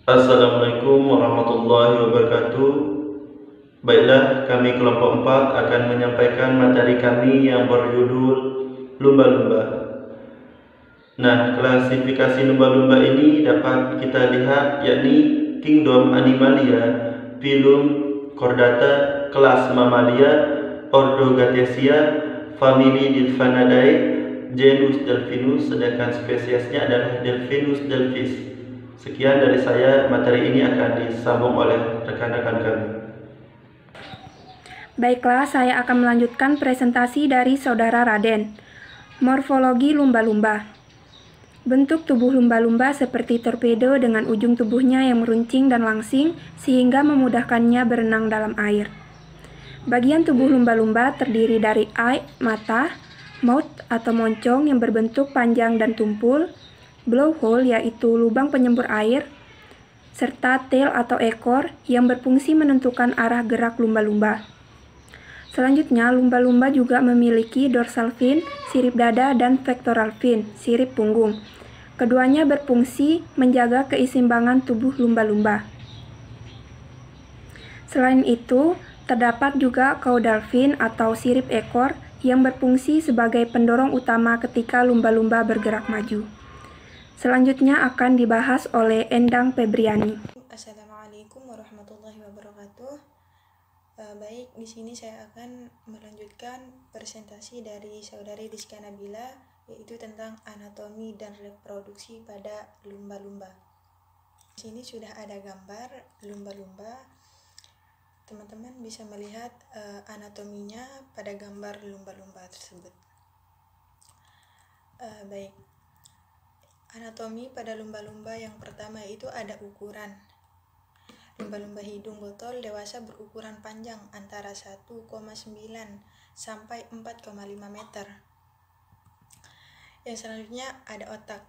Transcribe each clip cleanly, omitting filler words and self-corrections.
Assalamualaikum warahmatullahi wabarakatuh. Baiklah, kami kelompok 4 akan menyampaikan materi kami yang berjudul lumba-lumba. Nah, klasifikasi lumba-lumba ini dapat kita lihat yakni Kingdom Animalia, Phylum Chordata, kelas Mammalia, Ordo Gattaceae, famili Delphinidae, genus Delphinus, sedangkan spesiesnya adalah Delphinus delphis. Sekian dari saya, materi ini akan disambung oleh rekan-rekan kami. Baiklah, saya akan melanjutkan presentasi dari Saudara Raden. Morfologi lumba-lumba. Bentuk tubuh lumba-lumba seperti torpedo dengan ujung tubuhnya yang meruncing dan langsing sehingga memudahkannya berenang dalam air. Bagian tubuh lumba-lumba terdiri dari eye, mata, mouth atau moncong yang berbentuk panjang dan tumpul, blowhole yaitu lubang penyembur air, serta tail atau ekor yang berfungsi menentukan arah gerak lumba-lumba. Selanjutnya, lumba-lumba juga memiliki dorsal fin, sirip dada, dan pectoral fin, sirip punggung. Keduanya berfungsi menjaga keseimbangan tubuh lumba-lumba. Selain itu, terdapat juga caudal fin atau sirip ekor yang berfungsi sebagai pendorong utama ketika lumba-lumba bergerak maju. Selanjutnya akan dibahas oleh Endang Febriani. Assalamualaikum warahmatullahi wabarakatuh. Baik, di sini saya akan melanjutkan presentasi dari saudari Rizka Nabila, yaitu tentang anatomi dan reproduksi pada lumba-lumba. Di sini sudah ada gambar lumba-lumba. Teman-teman bisa melihat anatominya pada gambar lumba-lumba tersebut. Baik, anatomi pada lumba-lumba yang pertama itu ada ukuran. Lumba-lumba hidung botol dewasa berukuran panjang antara 1,9 sampai 4,5 meter. Yang selanjutnya ada otak.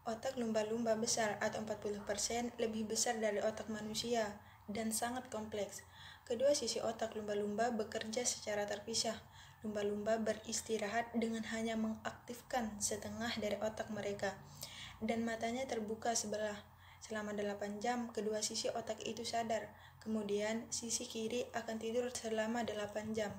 Otak lumba-lumba besar atau 40% lebih besar dari otak manusia dan sangat kompleks. Kedua sisi otak lumba-lumba bekerja secara terpisah. Lumba-lumba beristirahat dengan hanya mengaktifkan setengah dari otak mereka, dan matanya terbuka sebelah. Selama 8 jam, kedua sisi otak itu sadar. Kemudian, sisi kiri akan tidur selama 8 jam.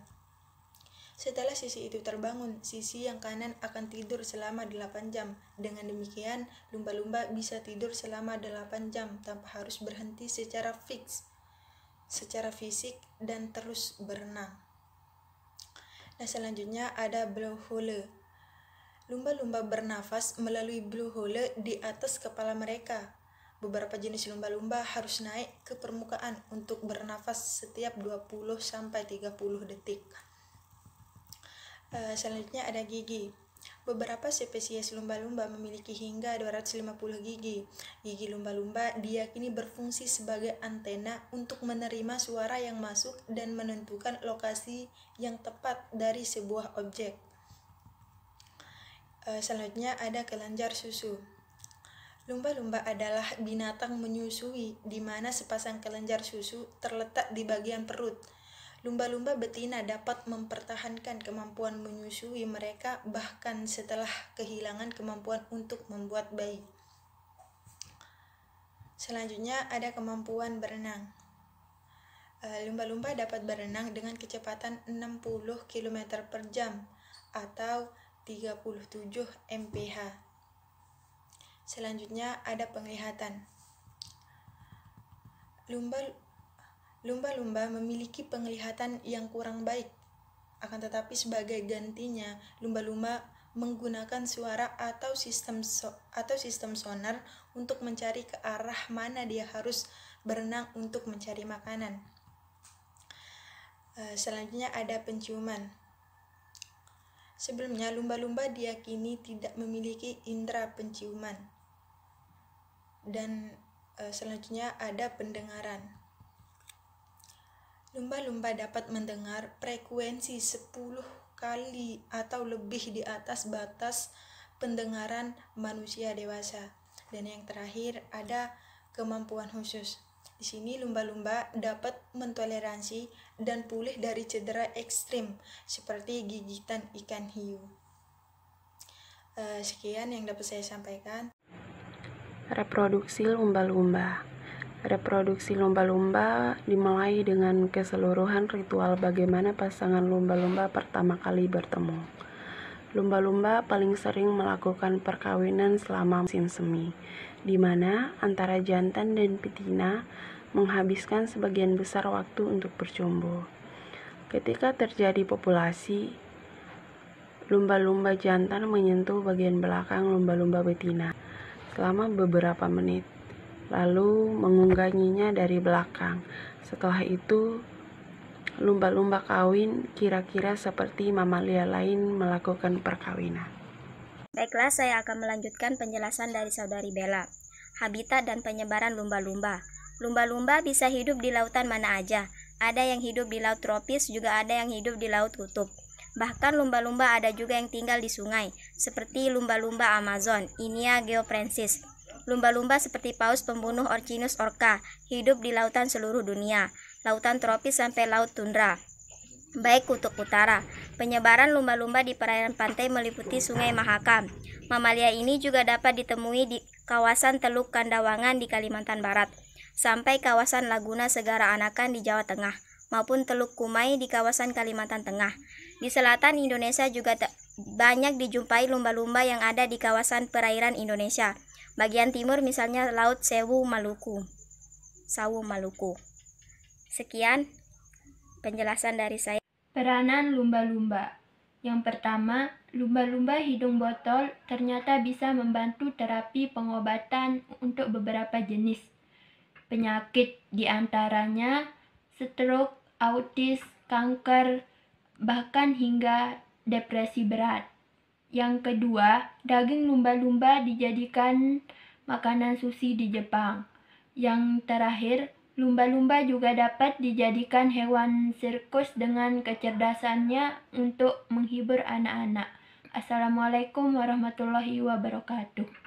Setelah sisi itu terbangun, sisi yang kanan akan tidur selama 8 jam. Dengan demikian, lumba-lumba bisa tidur selama 8 jam tanpa harus berhenti secara fisik dan terus berenang. Nah, selanjutnya ada blowhole. Lumba-lumba bernafas melalui blowhole di atas kepala mereka. Beberapa jenis lumba-lumba harus naik ke permukaan untuk bernafas setiap 20-30 detik. Selanjutnya ada gigi. Beberapa spesies lumba-lumba memiliki hingga 250 gigi. Gigi lumba-lumba diyakini berfungsi sebagai antena untuk menerima suara yang masuk dan menentukan lokasi yang tepat dari sebuah objek. Selanjutnya ada kelenjar susu. Lumba-lumba adalah binatang menyusui, di mana sepasang kelenjar susu terletak di bagian perut. Lumba-lumba betina dapat mempertahankan kemampuan menyusui mereka bahkan setelah kehilangan kemampuan untuk membuat bayi. Selanjutnya ada kemampuan berenang. Lumba-lumba dapat berenang dengan kecepatan 60 km per jam atau 37 mph. Selanjutnya ada penglihatan. Lumba-lumba memiliki penglihatan yang kurang baik. Akan tetapi sebagai gantinya, lumba-lumba menggunakan suara atau sistem sonar untuk mencari ke arah mana dia harus berenang untuk mencari makanan. Selanjutnya ada penciuman. Sebelumnya, lumba-lumba diyakini tidak memiliki indera penciuman. Dan selanjutnya ada pendengaran. Lumba-lumba dapat mendengar frekuensi 10 kali atau lebih di atas batas pendengaran manusia dewasa. Dan yang terakhir ada kemampuan khusus. Di sini lumba-lumba dapat mentoleransi dan pulih dari cedera ekstrim seperti gigitan ikan hiu. Sekian yang dapat saya sampaikan. Reproduksi lumba-lumba. Reproduksi lumba-lumba dimulai dengan keseluruhan ritual bagaimana pasangan lumba-lumba pertama kali bertemu. Lumba-lumba paling sering melakukan perkawinan selama musim semi, di mana antara jantan dan betina menghabiskan sebagian besar waktu untuk bercumbu. Ketika terjadi populasi, lumba-lumba jantan menyentuh bagian belakang lumba-lumba betina selama beberapa menit, lalu mengungganginya dari belakang. Setelah itu, lumba-lumba kawin kira-kira seperti mamalia lain melakukan perkawinan. Baiklah, saya akan melanjutkan penjelasan dari Saudari Bella. Habitat dan penyebaran lumba-lumba. Lumba-lumba bisa hidup di lautan mana aja. Ada yang hidup di laut tropis, juga ada yang hidup di laut kutub. Bahkan lumba-lumba ada juga yang tinggal di sungai, seperti lumba-lumba Amazon, Inia geoprensis. Lumba-lumba seperti paus pembunuh Orcinus orca, hidup di lautan seluruh dunia, lautan tropis sampai laut tundra, baik kutub utara. Penyebaran lumba-lumba di perairan pantai meliputi Sungai Mahakam. Mamalia ini juga dapat ditemui di kawasan Teluk Kandawangan di Kalimantan Barat, sampai kawasan Laguna Segara Anakan di Jawa Tengah, maupun Teluk Kumai di kawasan Kalimantan Tengah. Di selatan Indonesia juga banyak dijumpai lumba-lumba yang ada di kawasan perairan Indonesia. Bagian timur misalnya Laut Sawu Maluku. Sekian penjelasan dari saya. Peranan lumba-lumba. Yang pertama, lumba-lumba hidung botol ternyata bisa membantu terapi pengobatan untuk beberapa jenis penyakit, diantaranya stroke, autis, kanker, bahkan hingga depresi berat. Yang kedua, daging lumba-lumba dijadikan makanan sushi di Jepang. Yang terakhir, lumba-lumba juga dapat dijadikan hewan sirkus dengan kecerdasannya untuk menghibur anak-anak. Assalamualaikum warahmatullahi wabarakatuh.